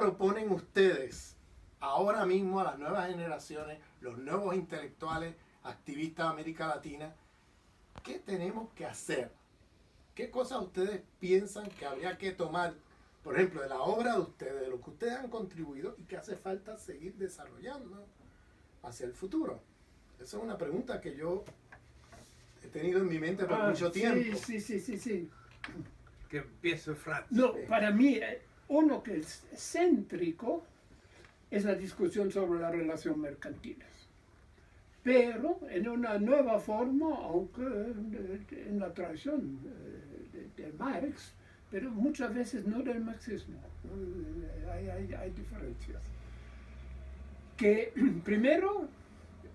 proponen ustedes ahora mismo a las nuevas generaciones, los nuevos intelectuales, activistas de América Latina? ¿Qué tenemos que hacer? ¿Qué cosas ustedes piensan que habría que tomar, por ejemplo, de la obra de ustedes, de lo que ustedes han contribuido y que hace falta seguir desarrollando hacia el futuro? Esa es una pregunta que yo he tenido en mi mente por mucho tiempo. Sí. Que empiece Franz. No, para mí, uno que es céntrico es la discusión sobre las relaciones mercantiles. Pero en una nueva forma, aunque en la tradición de Marx, pero muchas veces no del marxismo. Hay diferencias. Que primero,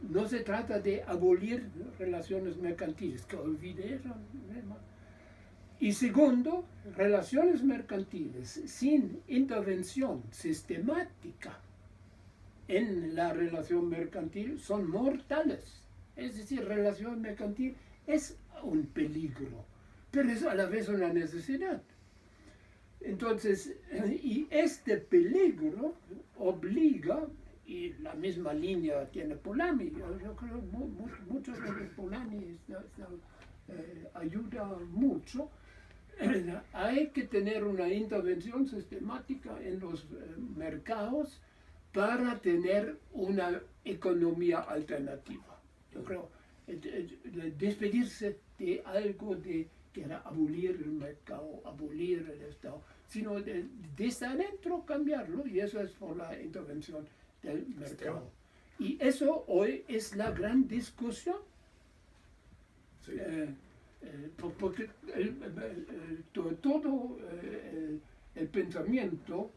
no se trata de abolir relaciones mercantiles, que olvide eso. Y segundo, relaciones mercantiles sin intervención sistemática en la relación mercantil son mortales. Es decir, relación mercantil es un peligro, pero es a la vez una necesidad. Entonces, y este peligro obliga, y la misma línea tiene Polanyi, yo creo mucho de Polanyi ayuda mucho. Hay que tener una intervención sistemática en los mercados para tener una economía alternativa. Yo creo, despedirse de algo que era abolir el mercado, abolir el Estado, sino desde adentro cambiarlo, y eso es por la intervención del mercado. Y eso hoy es la gran discusión. Sí. Porque todo el pensamiento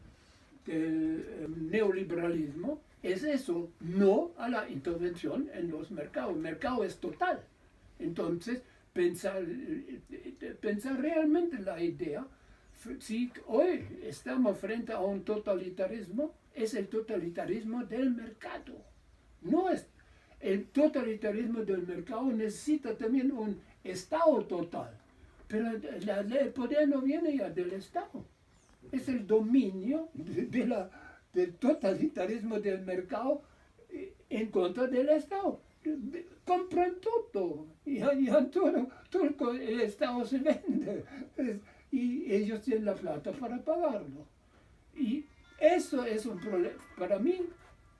del neoliberalismo es eso, no a la intervención en los mercados. El mercado es total. Entonces, pensar realmente la idea, si hoy estamos frente a un totalitarismo, es el totalitarismo del mercado. No es el totalitarismo del mercado, necesita también un Estado total, pero el poder no viene ya del Estado, es el dominio del totalitarismo del mercado en contra del Estado. Compran todo, ya todo el Estado se vende, y ellos tienen la plata para pagarlo. Y eso es un problema, para mí,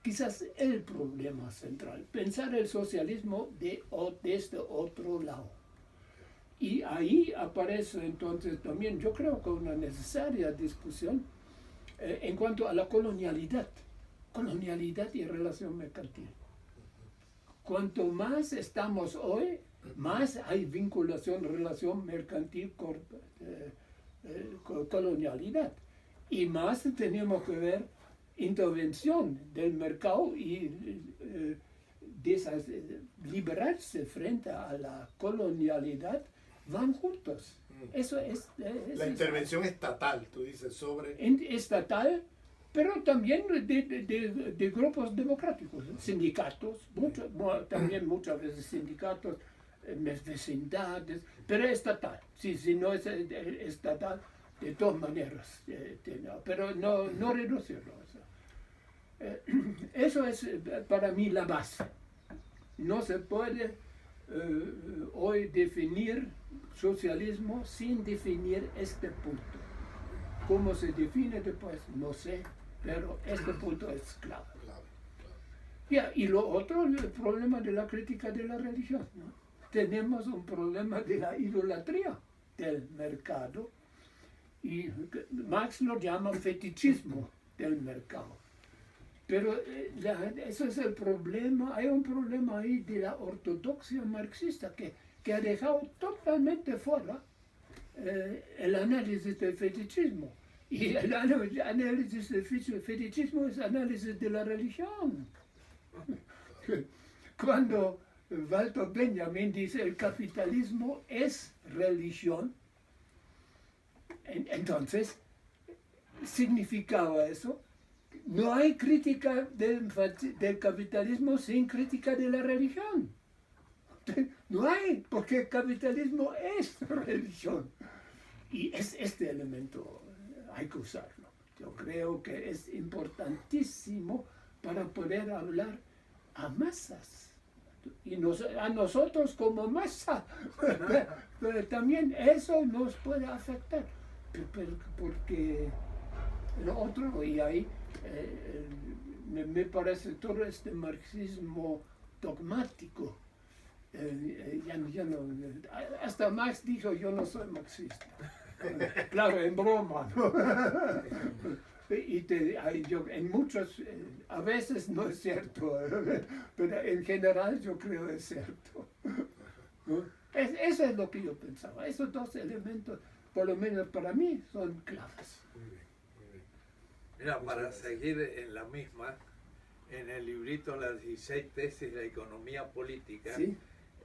quizás el problema central, pensar el socialismo desde otro lado. Y ahí aparece entonces también, yo creo que una necesaria discusión en cuanto a la colonialidad y relación mercantil. Cuanto más estamos hoy, más hay vinculación, relación mercantil con colonialidad. Y más tenemos que ver intervención del mercado y liberarse frente a la colonialidad, van juntos. Eso es la intervención estatal, tú dices, sobre... Estatal, pero también de grupos democráticos, sindicatos, también muchas veces sindicatos, vecindades, pero estatal. Si no es estatal, de todas maneras, pero no reducirlo. Eso es para mí la base. No se puede hoy definir socialismo sin definir este punto. ¿Cómo se define después? No sé, pero este punto es clave. Y lo otro, el problema de la crítica de la religión, ¿no? Tenemos un problema de la idolatría del mercado, y Marx lo llama fetichismo del mercado. Pero eso es el problema, hay un problema ahí de la ortodoxia marxista que ha dejado totalmente fuera el análisis del fetichismo. Y el análisis del fetichismo es análisis de la religión. Cuando Walter Benjamin dice el capitalismo es religión, entonces significaba eso. No hay crítica del capitalismo sin crítica de la religión. No hay, porque el capitalismo es religión. Y este elemento hay que usarlo. Yo creo que es importantísimo para poder hablar a masas. Y a nosotros como masa, pero también eso nos puede afectar, porque lo otro, y ahí me parece todo este marxismo dogmático, hasta Marx dijo, yo no soy marxista. Claro, en broma, ¿no? En muchos, a veces no es cierto, pero en general yo creo es cierto, ¿no? Eso es lo que yo pensaba. Esos dos elementos, por lo menos para mí, son claves. Muy bien, muy bien. Mira, Muchas para gracias. seguir en la misma, en el librito Las 16 tesis de economía política, ¿Sí?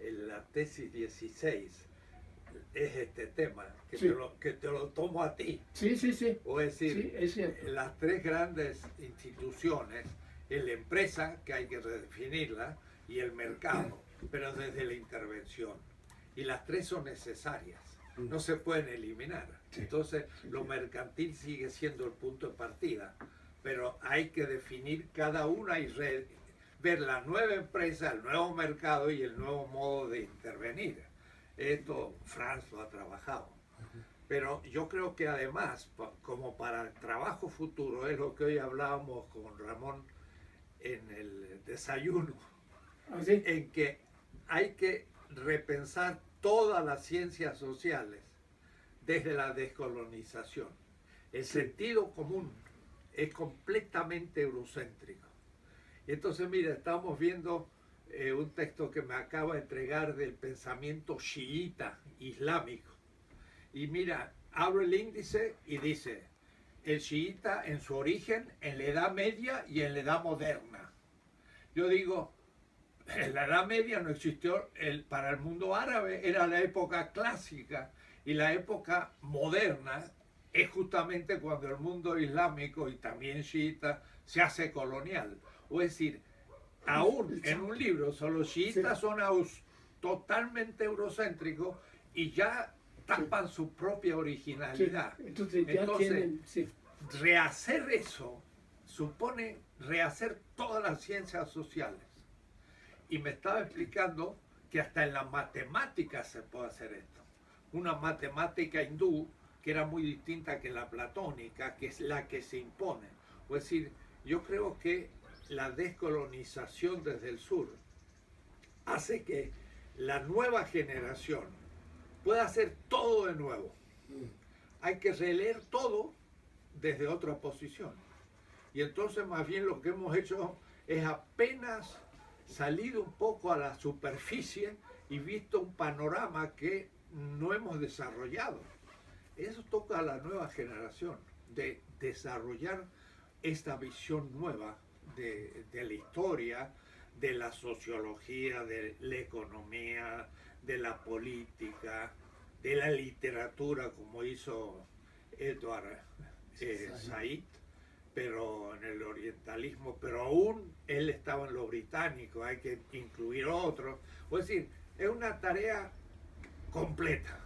en la tesis 16 es este tema, que, Sí. que te lo tomo a ti. Sí, sí, sí. O es decir, Sí, es cierto. las tres grandes instituciones, es la empresa, que hay que redefinirla, y el mercado, pero desde la intervención. Y las tres son necesarias, no se pueden eliminar. Sí. Entonces, Sí, lo sí. mercantil sigue siendo el punto de partida, pero hay que definir cada una y ver la nueva empresa, el nuevo mercado y el nuevo modo de intervenir. Esto Franz lo ha trabajado. Pero yo creo que además, como para el trabajo futuro, es lo que hoy hablábamos con Ramón en el desayuno, ¿Así? en que hay que repensar todas las ciencias sociales desde la descolonización. El sentido común es completamente eurocéntrico. Y entonces, mira, estamos viendo un texto que me acaba de entregar del pensamiento chiita islámico. Y mira, abro el índice y dice, el chiita en su origen, en la Edad Media y en la Edad Moderna. Yo digo, en la Edad Media no existió, para el mundo árabe era la época clásica, y la época moderna es justamente cuando el mundo islámico y también chiita se hace colonial. O es decir, aún en un libro, los chiitas son totalmente eurocéntricos y ya tapan su propia originalidad. Sí. Entonces ya tienen... Sí. Rehacer eso supone rehacer todas las ciencias sociales. Y me estaba explicando que hasta en la matemática se puede hacer esto. Una matemática hindú que era muy distinta que la platónica, que es la que se impone. Es decir, yo creo que la descolonización desde el sur hace que la nueva generación pueda hacer todo de nuevo. Hay que releer todo desde otra posición. Y entonces más bien lo que hemos hecho es apenas salido un poco a la superficie y visto un panorama que no hemos desarrollado. Eso toca a la nueva generación, de desarrollar esta visión nueva de la historia, de la sociología, de la economía, de la política, de la literatura, como hizo Edward Said, pero en el orientalismo, pero aún él estaba en lo británico, hay que incluir otros. Es decir, es una tarea completa,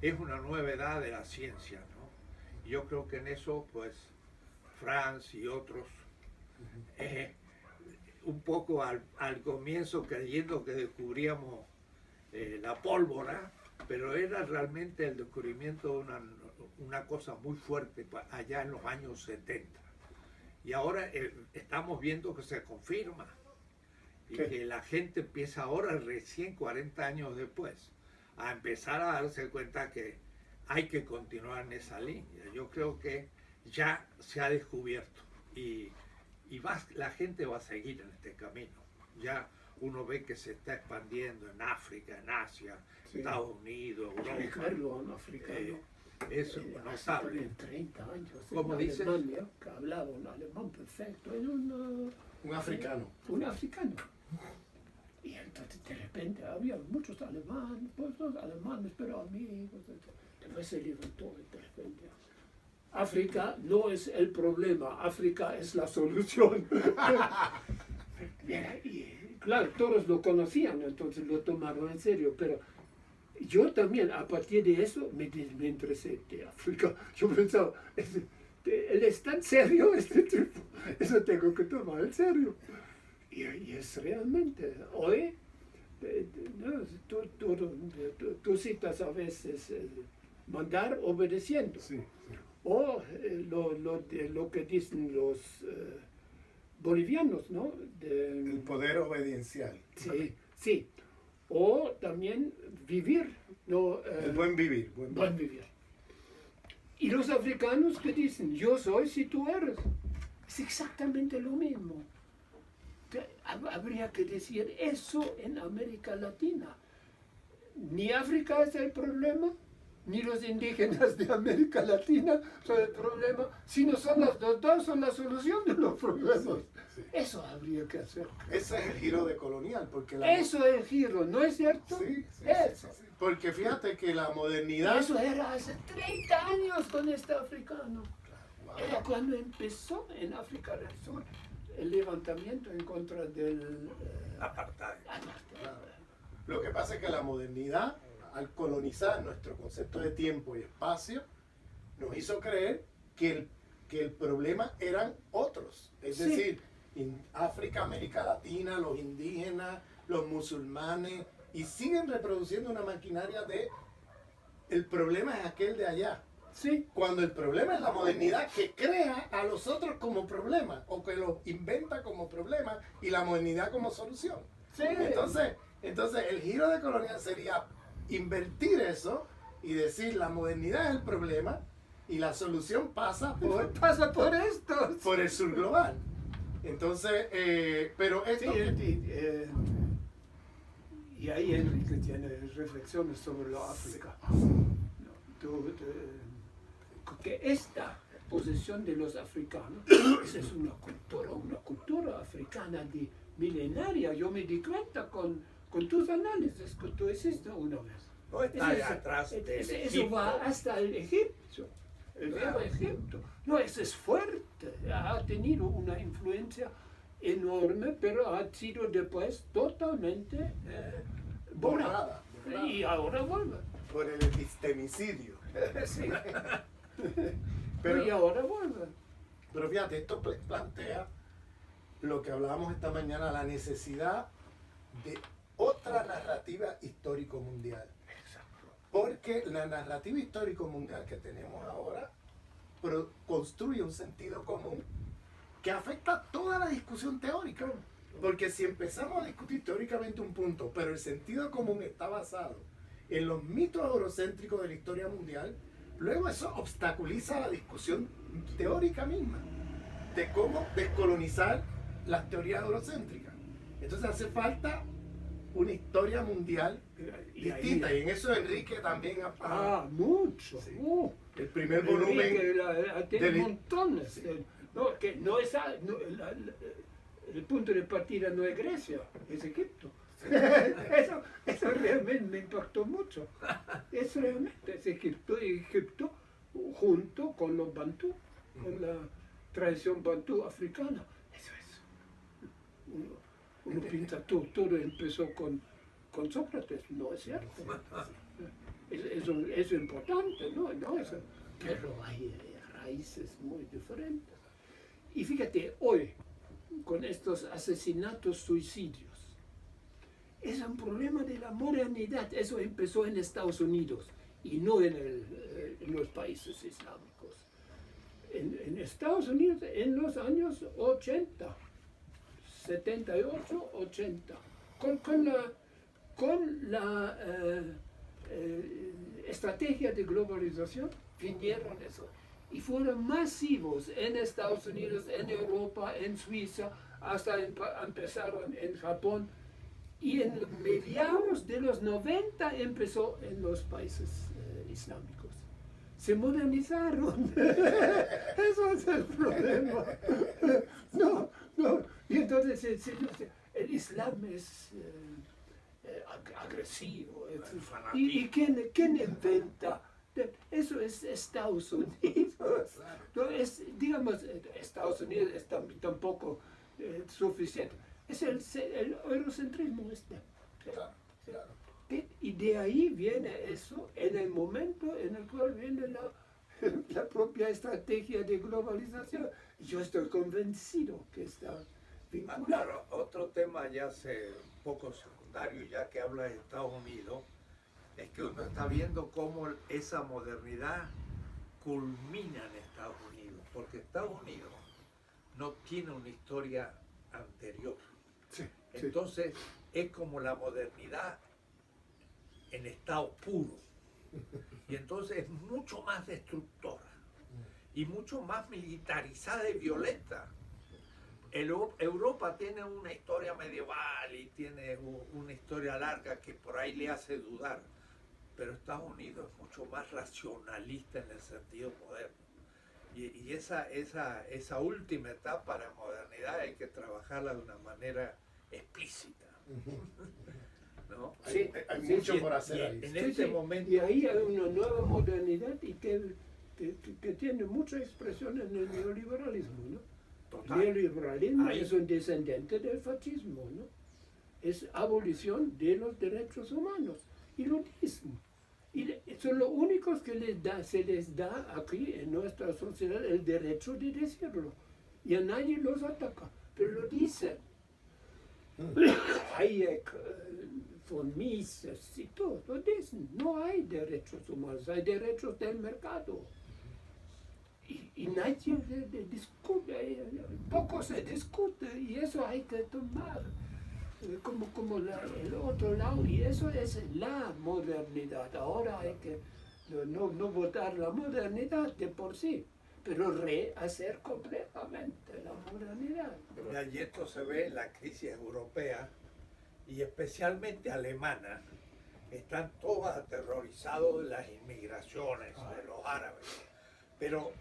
es una nueva edad de la ciencia, ¿no? Y yo creo que en eso, pues, Franz y otros, un poco al comienzo creyendo que descubríamos la pólvora, pero era realmente el descubrimiento de una cosa muy fuerte allá en los años 70. Y ahora estamos viendo que se confirma y que la gente empieza ahora, recién 40 años después, a empezar a darse cuenta que hay que continuar en esa línea. Yo creo que ya se ha descubierto y la gente va a seguir en este camino. Ya uno ve que se está expandiendo en África, en Asia, Sí. Estados Unidos, Europa. Ricardo, un africano. Eso, notable. En 30 años. ¿Cómo en dices? Alemania, que hablaba un alemán perfecto. Era Un africano. un africano. Y entonces de repente había muchos alemanes, pues los alemanes, pero amigos. Después se levantó de repente. África no es el problema, África es la solución. Y claro, todos lo conocían, entonces lo tomaron en serio, pero yo también, a partir de eso, me interesé de África. Yo pensaba, él es tan serio, este tipo, eso tengo que tomar en serio. Y es realmente, hoy, no, tú citas a veces mandar obedeciendo. Sí, O lo que dicen los bolivianos, ¿no? el poder obediencial. Sí, sí. O también vivir, ¿no? El buen vivir. Buen vivir. Y los africanos que dicen, yo soy si tú eres. Es exactamente lo mismo. Habría que decir eso en América Latina. Ni África es el problema, ni los indígenas de América Latina son el problema, sino son los dos son la solución de los problemas. Sí. Eso habría que hacer. Ese es el giro de colonial, porque Eso es el giro, ¿no es cierto? Sí, Eso. sí. Porque fíjate que la modernidad... Eso era hace 30 años con este africano. Wow. Era cuando empezó en África del Sur el levantamiento en contra del Apartheid. Lo que pasa es que la modernidad, al colonizar nuestro concepto de tiempo y espacio, nos hizo creer que el problema eran otros. Es Sí. decir, África, América Latina, los indígenas, los musulmanes, y siguen reproduciendo una maquinaria de el problema es aquel de allá. Sí, Cuando el problema es la modernidad que crea a los otros como problema o que los inventa como problema y la modernidad como solución. sí. Entonces el giro de colonial sería invertir eso y decir la modernidad es el problema y la solución pasa Pasa por esto. por el sur global. Entonces, pero Sí, esto... y ahí Enrique tiene reflexiones sobre la África. Que esta posición de los africanos esa es una cultura africana de milenaria. Yo me di cuenta con tus análisis que tú hiciste una vez. No está allá atrás del Eso Egipto. va hasta el Egipto, el viejo Egipto. No, eso es fuerte, ha tenido una influencia enorme, pero ha sido después totalmente borrada. Y ahora vuelve. Por el epistemicidio. Sí. Pero- Y ahora vuelve. Pero fíjate, esto plantea lo que hablábamos esta mañana, la necesidad de otra narrativa histórico mundial. Porque la narrativa histórico mundial que tenemos ahora construye un sentido común que afecta toda la discusión teórica. Porque si empezamos a discutir teóricamente un punto, pero el sentido común está basado en los mitos eurocéntricos de la historia mundial, luego eso obstaculiza la discusión teórica misma de cómo descolonizar las teorías eurocéntricas. Entonces hace falta una historia mundial distinta, y en eso Enrique también Mucho. Sí. El primer Enrique, volumen tiene del- montones. Sí. No, que no es el punto de partida no es Grecia, es Egipto. Eso realmente me impactó mucho. Es realmente es Egipto, y Egipto junto con los bantú, con la tradición bantú africana. Eso es. Uno piensa, todo empezó con Sócrates, no es cierto. Eso es importante, ¿no? Pero hay raíces muy diferentes. Y fíjate, hoy, con estos asesinatos, suicidios, es un problema de la modernidad. Eso empezó en Estados Unidos y no en los países islámicos. En Estados Unidos, en los años 80, 78, 80, con la estrategia de globalización, vinieron eso. Y fueron masivos en Estados Unidos, en Europa, en Suiza, hasta empezaron en Japón. Y en mediados de los 90 empezó en los países islámicos. Se modernizaron. Eso es el problema. No. Y entonces el Islam es agresivo. ¿Y quién inventa? Eso es Estados Unidos. No es, digamos, Estados Unidos es tampoco suficiente. Es el eurocentrismo este. Claro. Y de ahí viene eso en el momento en el cual viene la la propia estrategia de globalización. Yo estoy convencido que está vinculado. Claro, otro tema ya un poco secundario, ya que habla de Estados Unidos, es que uno está viendo cómo esa modernidad culmina en Estados Unidos, porque Estados Unidos no tiene una historia anterior. Sí, Entonces es como la modernidad en estado puro. Y entonces es mucho más destructora y mucho más militarizada y violenta. Europa tiene una historia medieval y tiene una historia larga que por ahí le hace dudar, pero Estados Unidos es mucho más racionalista en el sentido moderno. Y esa última etapa de la modernidad hay que trabajarla de una manera explícita. ¿No? Sí, Hay sí, mucho sí, por hacer ahí. en Sí, este sí, momento. y ahí hay una nueva modernidad y que tiene mucha expresión en el neoliberalismo, ¿no? Total. El neoliberalismo Ahí. es un descendente del fascismo, ¿no? Es abolición de los derechos humanos, y lo dicen. Y son los únicos que se les da aquí en nuestra sociedad el derecho de decirlo. Y a nadie los ataca, pero lo dicen. Hayek, von Mises y todo lo dicen. No hay derechos humanos, hay derechos del mercado. Y nadie discute, poco se discute, y eso hay que tomar como el otro lado, y eso es la modernidad. Ahora hay que no votar la modernidad de por sí, pero rehacer completamente la modernidad. Y esto se ve en la crisis europea y especialmente alemana. Están todos aterrorizados de las inmigraciones, de los árabes. Pero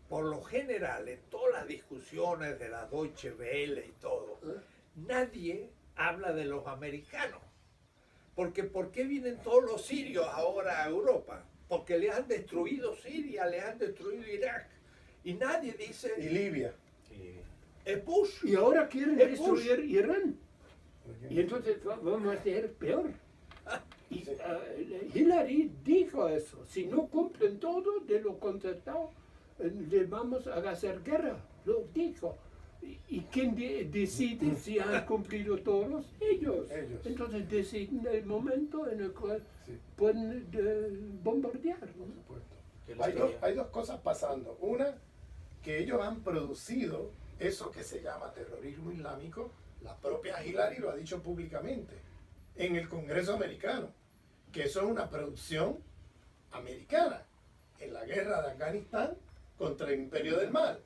por lo general, en todas las discusiones de la Deutsche Welle y todo, nadie habla de los americanos. Porque ¿por qué vienen todos los sirios ahora a Europa? Porque les han destruido Siria, les han destruido Irak. Y nadie dice, Y Libia. es Bush. Y ahora quieren Es Bush. destruir Irán. Y entonces vamos a ser peor. Y Sí. Hillary dijo eso, si no cumplen todo de lo concertado, les vamos a hacer guerra, lo dijo. ¿Y quién decide si han cumplido todos? Ellos. Ellos. Entonces deciden el momento en el cual Sí. pueden bombardear, ¿no? Por supuesto. Hay dos cosas pasando. Una, que ellos han producido eso que se llama terrorismo islámico. La propia Hillary lo ha dicho públicamente en el Congreso americano, que eso es una producción americana en la guerra de Afganistán contra el Imperio del Mal.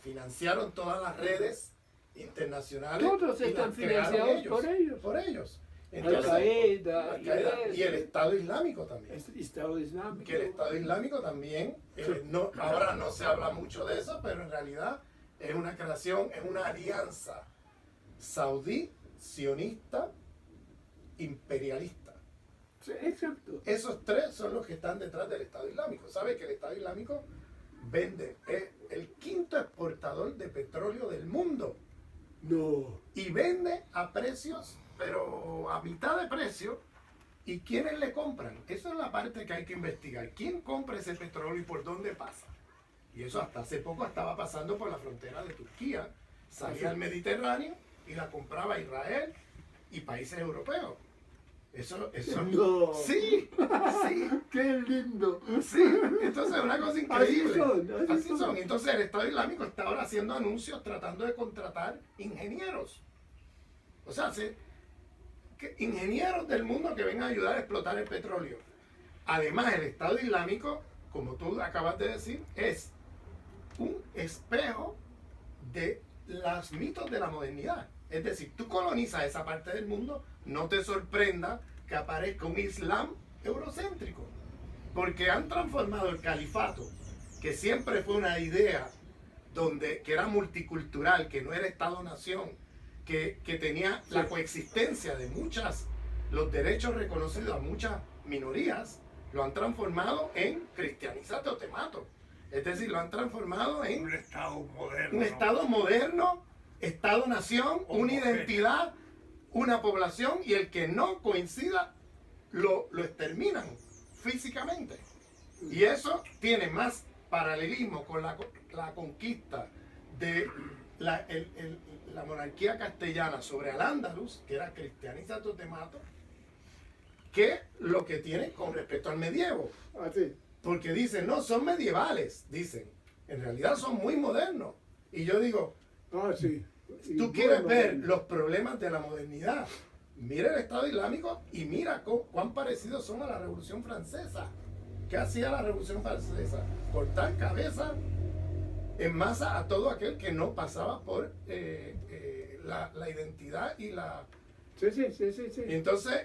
Financiaron todas las redes internacionales. Todos y están las crearon financiados por ellos. Por ellos. Al-Qaeda, Al-Qaeda y el Estado Islámico también. el Estado Islámico. Que el Estado Islámico también, ahora no se habla mucho de eso, pero en realidad es una creación, es una alianza saudí, sionista, imperialista. Sí, exacto. Esos tres son los que están detrás del Estado Islámico. ¿Sabe que el Estado Islámico es el quinto exportador de petróleo del mundo? No. Y vende a precios, pero a mitad de precio. ¿Y quiénes le compran? Esa es la parte que hay que investigar. ¿Quién compra ese petróleo y por dónde pasa? Y eso hasta hace poco estaba pasando por la frontera de Turquía. Salía al Mediterráneo y la compraba Israel y países europeos. Eso No. Sí, sí. ¡Qué lindo! Sí, entonces es una cosa increíble. Así son. son. Entonces el Estado Islámico está ahora haciendo anuncios tratando de contratar ingenieros. O sea, ingenieros del mundo que vengan a ayudar a explotar el petróleo. Además, el Estado Islámico, como tú acabas de decir, es un espejo de los mitos de la modernidad. Es decir, tú colonizas esa parte del mundo, no te sorprenda que aparezca un Islam eurocéntrico, porque han transformado el califato, que siempre fue una idea que era multicultural, que no era Estado-nación, que tenía la coexistencia de los derechos reconocidos a muchas minorías, lo han transformado en cristianizate o te mato. Es decir, lo han transformado en Un Estado moderno. un Estado moderno, Estado-nación, una identidad, una población, y el que no coincida lo exterminan físicamente. Y eso tiene más paralelismo con la conquista de la monarquía castellana sobre Al-Ándalus, que era cristianista totemato, que lo que tiene con respecto al medievo. Así. Porque dicen, no, son medievales, dicen. En realidad son muy modernos. Y yo digo, Ah, sí. Y tú quieres bueno, ver los problemas de la modernidad. Mira el Estado Islámico y mira cuán parecidos son a la Revolución Francesa. ¿Qué hacía la Revolución Francesa? Cortar cabeza en masa a todo aquel que no pasaba por la identidad y la... Sí, sí, sí, sí, sí. Y entonces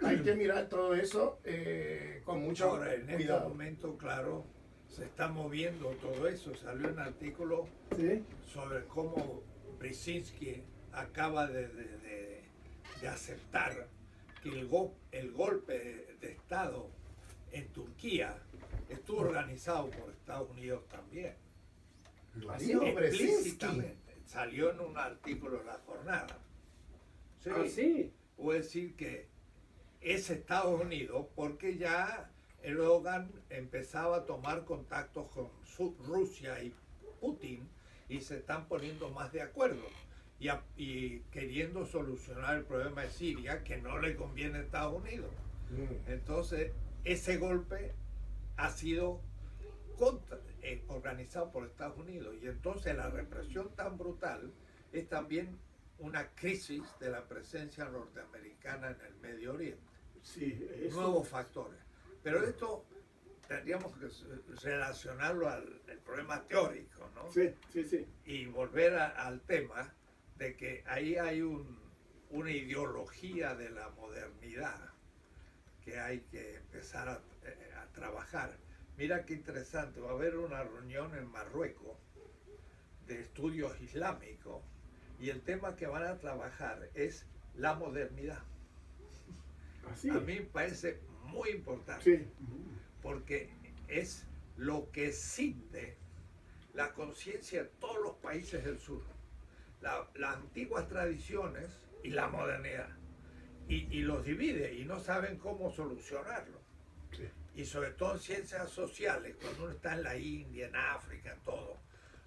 hay que mirar todo eso con mucho Ahora, en este cuidado. momento, claro, se está moviendo todo eso. Salió un artículo Sí. sobre cómo Brzezinski acaba de aceptar que el golpe de Estado en Turquía estuvo organizado por Estados Unidos también. Lo dijo Brzezinski. Explícitamente. Salió en un artículo de La Jornada. Sí. Ah, sí. Puedo decir que es Estados Unidos porque ya Erdogan empezaba a tomar contactos con Rusia y Putin y se están poniendo más de acuerdo y queriendo solucionar el problema de Siria que no le conviene a Estados Unidos. Entonces ese golpe ha sido organizado por Estados Unidos y entonces la represión tan brutal es también una crisis de la presencia norteamericana en el Medio Oriente. Sí, eso. Nuevos factores. Pero esto tendríamos que relacionarlo al problema teórico, ¿no? Sí, sí, sí. Y volver al tema de que ahí hay una ideología de la modernidad que hay que empezar a trabajar. Mira qué interesante, va a haber una reunión en Marruecos de estudios islámicos y el tema que van a trabajar es la modernidad. Así. A mí me parece muy importante Sí. porque es lo que cinde la conciencia de todos los países del sur. Las antiguas tradiciones y la modernidad. Y los divide y no saben cómo solucionarlo. Sí. Y sobre todo en ciencias sociales, cuando uno está en la India, en África, en todo.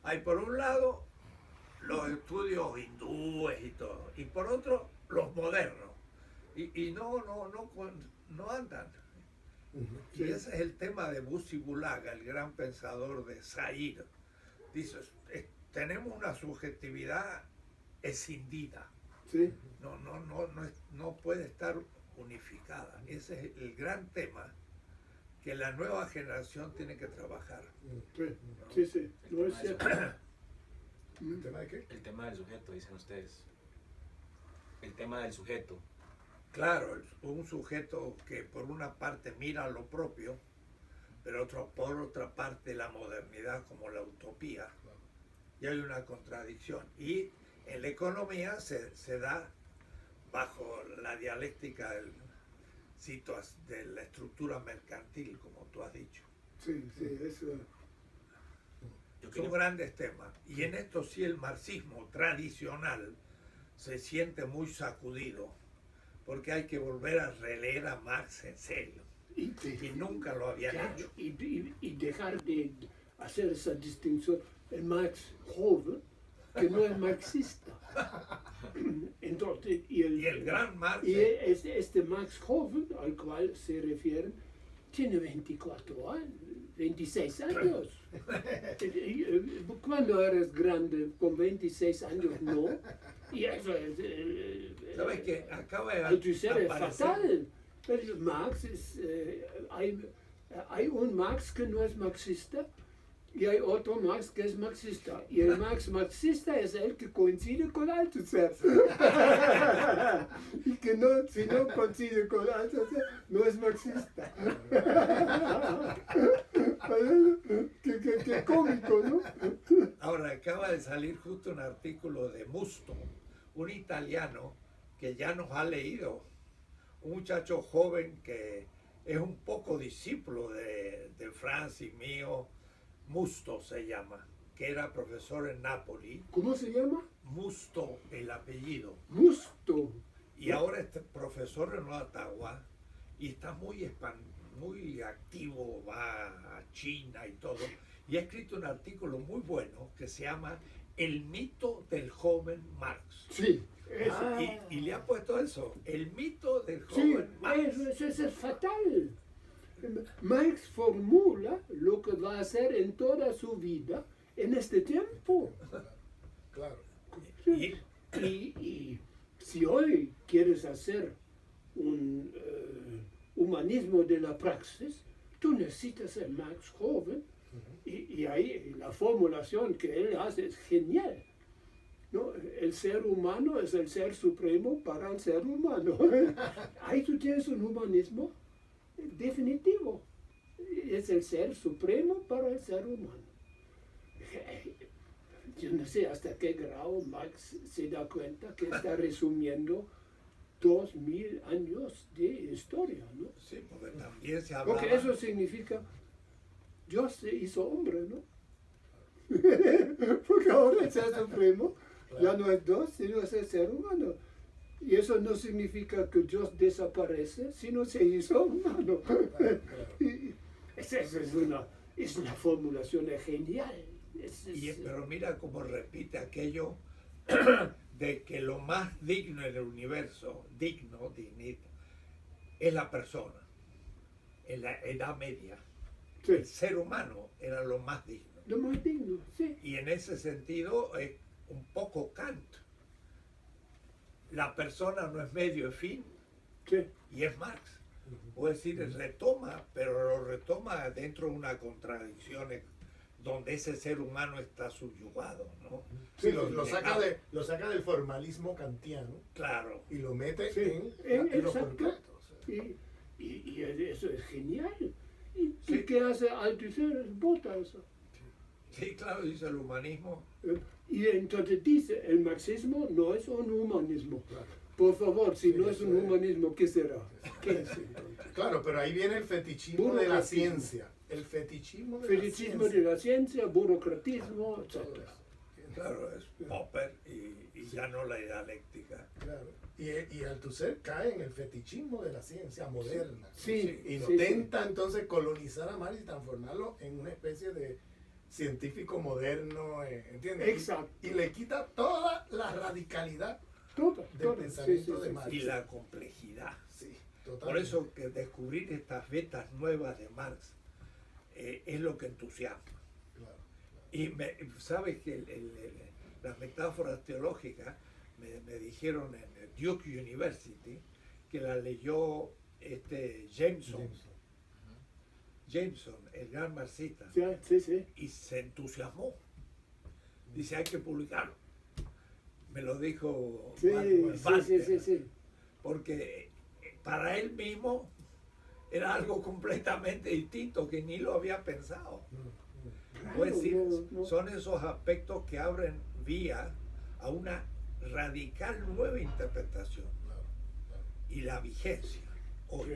Hay por un lado los estudios hindúes y todo, y por otro los modernos. Y no andan. Y Sí. ese es el tema de Bussi Bulaga, el gran pensador de Zaire. Dice, tenemos una subjetividad escindida. Sí. No puede estar unificada. Ese es el gran tema que la nueva generación tiene que trabajar. Sí, sí, sí. No es cierto. ¿El tema de qué? El tema del sujeto, dicen ustedes. El tema del sujeto. Claro, un sujeto que por una parte mira lo propio, pero por otra parte la modernidad como la utopía. Y hay una contradicción. Y en la economía se da bajo la dialéctica de la estructura mercantil, como tú has dicho. Sí, sí, eso. Son grandes temas. Y en esto sí el marxismo tradicional se siente muy sacudido, porque hay que volver a releer a Marx en serio. Y nunca lo habían Claro, hecho. y dejar de hacer esa distinción. El Marx joven, que no es marxista. Entonces, Y el gran Marx, y este Marx joven al cual se refieren tiene 24 años, 26 años. Cuando eres grande, con 26 años, no. Y eso es... ¿sabes qué? Acaba de Hay que ser aparecer. fatal. Pero Marx es... hay un Marx que no es marxista y hay otro Marx que es marxista. Y el Marx marxista es el que coincide con Althusser. Y que no, si no coincide con Althusser, no es marxista. Qué cómico, ¿no? Ahora acaba de salir justo un artículo de Musto, un italiano que ya nos ha leído, un muchacho joven que es un poco discípulo de Francis mío. Musto se llama, que era profesor en Nápoli. ¿Cómo se llama? Musto el apellido. Musto. Y ahora es profesor en Ottawa y está muy muy activo, va a China y todo, y ha escrito un artículo muy bueno que se llama El mito del joven Marx. Sí, eso. Ah. Y le ha puesto eso, el mito del Sí, joven Marx. eso es fatal. Marx formula lo que va a hacer en toda su vida en este tiempo. Claro. Y- Y si hoy quieres hacer un humanismo de la praxis, tú necesitas ser Marx joven. Y ahí la formulación que él hace es genial. ¿No? El ser humano es el ser supremo para el ser humano. Ahí tú tienes un humanismo definitivo. Es el ser supremo para el ser humano. Yo no sé hasta qué grado Marx se da cuenta que está resumiendo 2000 años de historia, ¿no? Sí, porque también se hablaba... Porque eso significa, Dios se hizo hombre, ¿no? Porque ahora el ser supremo ya no es Dios, sino es el ser humano. Y eso no significa que Dios desaparece, sino se hizo humano. Y esa es una formulación genial. Pero mira cómo repite aquello de que lo más digno en el universo, dignidad, es la persona. En la Edad Media, Sí, el ser humano era lo más digno. lo más digno, sí. Y en ese sentido es un poco Kant. La persona no es medio, es fin, Sí, y es Marx. O decir, retoma, pero lo retoma dentro de una contradicción donde ese ser humano está subyugado, ¿no? Sí, lo saca del formalismo kantiano Claro. y lo mete Sí, en lo exacto. concreto. Y eso es genial. ¿Y Sí. qué hace Althusser? Vota eso. Sí, claro, dice el humanismo. Y entonces dice, el marxismo no es un humanismo. Claro. Por favor, si Sí, no es eso un es. humanismo, ¿qué será? ¿Qué es entonces? Claro, pero ahí viene el fetichismo de la Burocratismo. ciencia. El fetichismo de Fetichismo la de ciencia. la ciencia, burocratismo, etc. Todo eso. Claro, es Popper y ya no la dialéctica. Claro. Y Althusser cae en el fetichismo de la ciencia moderna. Sí, Y no sí, tenta entonces colonizar a Marx y transformarlo en una especie de científico moderno, ¿entiendes? Exacto. Y le quita toda la radicalidad Todo, del todo. pensamiento de Marx. Y la complejidad. Sí, Por totalmente. eso que descubrir estas vetas nuevas de Marx es lo que entusiasma. Claro. Y sabes que las metáforas teológicas me dijeron en el Duke University que la leyó Jameson, el gran marxista, Sí. y se entusiasmó. Dice, hay que publicarlo. Me lo dijo Sí, Walter, sí. porque para él mismo era algo completamente distinto que ni lo había pensado. Claro, Es decir, no. son esos aspectos que abren vía a una radical nueva interpretación y la vigencia hoy,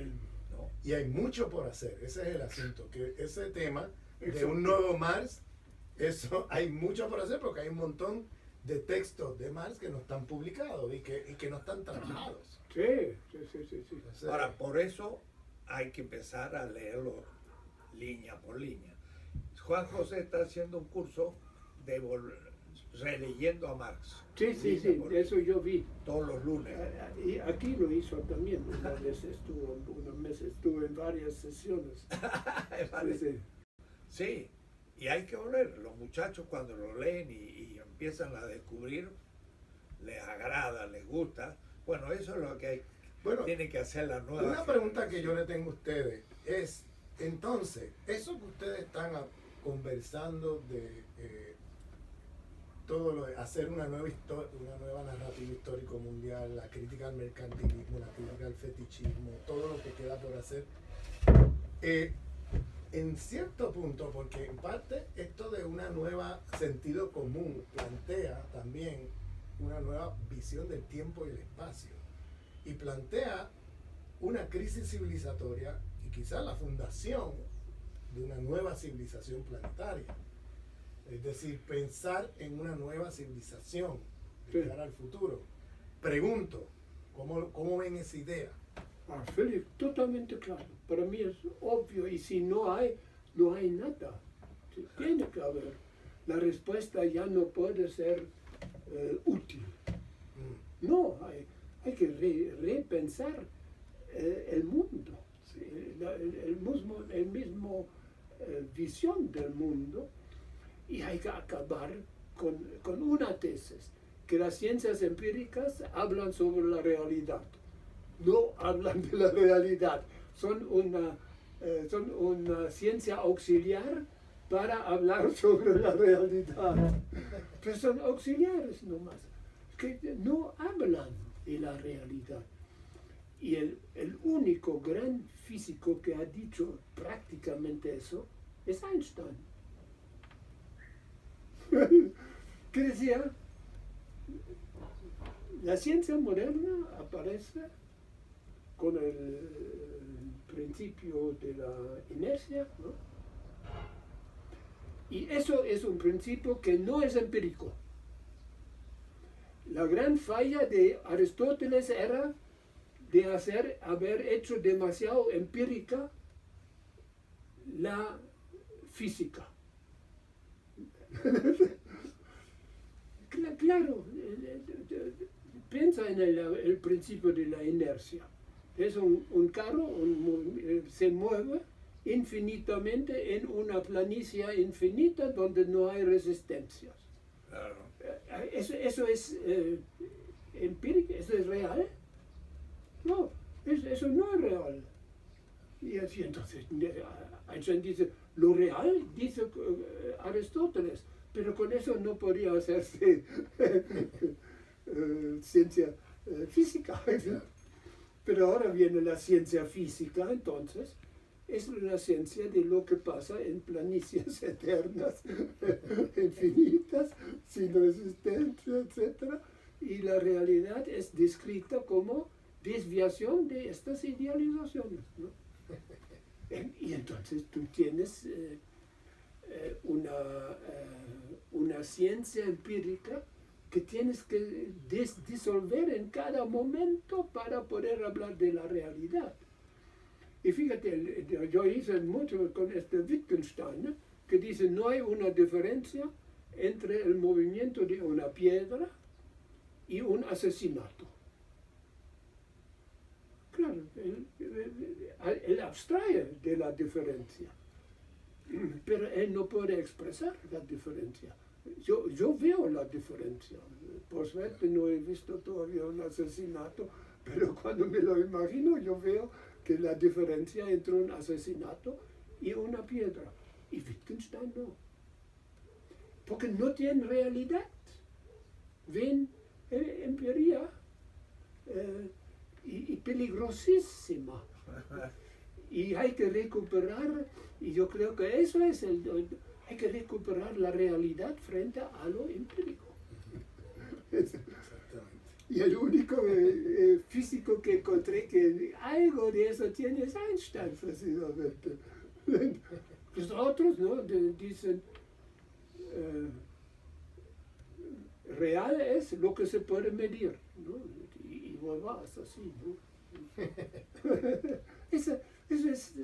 ¿no? Y hay mucho por hacer, ese es el asunto, que ese tema de Exacto. un nuevo Marx, eso hay mucho por hacer porque hay un montón de textos de Marx que no están publicados y que no están trabajados. Sí. Entonces, Ahora, por eso hay que empezar a leerlo línea por línea. Juan José está haciendo un curso de releyendo a Marx. Sí, Línea por eso yo vi. todos los lunes. Y aquí lo hizo también. Unos meses estuvo en varias sesiones. Sí. Sí, y hay que volver. Los muchachos cuando lo leen y empiezan a descubrir, les agrada, les gusta. Bueno, eso es lo que bueno, tiene que hacer la nueva una pregunta que yo le generación. tengo a ustedes es, entonces, eso que ustedes están conversando de todo lo de hacer una nueva narrativa histórico mundial, la crítica al mercantilismo, la crítica al fetichismo, todo lo que queda por hacer, en cierto punto, porque en parte esto de una nueva sentido común plantea también una nueva visión del tiempo y el espacio, y plantea una crisis civilizatoria y quizás la fundación de una nueva civilización planetaria. Es decir, pensar en una nueva civilización de Sí. cara al futuro. Pregunto, ¿cómo ven esa idea? Totalmente claro. Para mí es obvio y si no hay, no hay nada. Tiene que haber. La respuesta ya no puede ser útil. No, hay que repensar el mundo, ¿sí? El mismo visión del mundo, y hay que acabar con una tesis, que las ciencias empíricas hablan sobre la realidad. No hablan de la realidad, son una ciencia auxiliar para hablar sobre la realidad. Pero son auxiliares nomás, que no hablan de la realidad. Y el único gran físico que ha dicho prácticamente eso es Einstein. Que decía, la ciencia moderna aparece con el principio de la inercia, ¿no? Y eso es un principio que no es empírico. La gran falla de Aristóteles era de haber hecho demasiado empírica la física. Claro, piensa en el principio de la inercia. Es un carro, se mueve infinitamente en una planicie infinita donde no hay resistencias. Claro. ¿Eso es empírico? ¿Eso es real? No, eso no es real. Y así entonces Einstein dice, lo real, dice Aristóteles, pero con eso no podría hacerse ciencia física. Pero ahora viene la ciencia física, entonces, es la ciencia de lo que pasa en planicies eternas, infinitas, sin resistencia, etc. Y la realidad es descrita como desviación de estas idealizaciones, ¿no? Y entonces tú tienes una ciencia empírica que tienes que disolver en cada momento para poder hablar de la realidad. Y fíjate, yo hice mucho con este Wittgenstein, ¿no? Que dice no hay una diferencia entre el movimiento de una piedra y un asesinato. Claro, él abstrae de la diferencia, pero él no puede expresar la diferencia. Yo veo la diferencia. Por suerte no he visto todavía un asesinato, pero cuando me lo imagino yo veo que la diferencia entre un asesinato y una piedra. Y Wittgenstein no. Porque no tiene realidad. Ven empiria y peligrosísima. Y hay que recuperar, y yo creo que eso es hay que recuperar la realidad frente a lo empírico. Y el único físico que encontré que algo de eso tiene es Einstein, precisamente. Los otros, ¿no? Dicen, real es lo que se puede medir, ¿no? Y volvás así, ¿no? Eso es